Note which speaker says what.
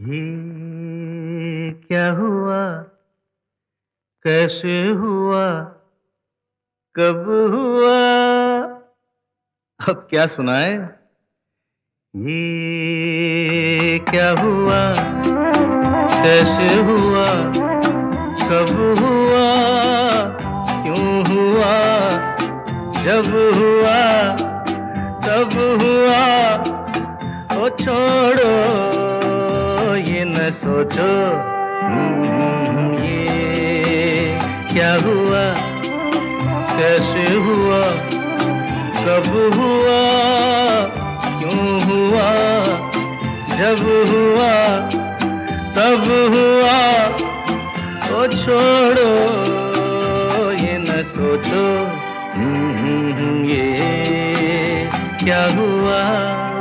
Speaker 1: ये क्या हुआ, कैसे हुआ, कब हुआ? अब क्या सुनाए? ये क्या हुआ, कैसे हुआ, कब हुआ, क्यों हुआ, जब हुआ, तब हुआ। ओ छोड़ो ये न सोचो, ये क्या हुआ, कैसे हुआ, कब हुआ, क्यों हुआ, जब हुआ, तब हुआ। ओ छोड़ो ये न सोचो, ये क्या हुआ।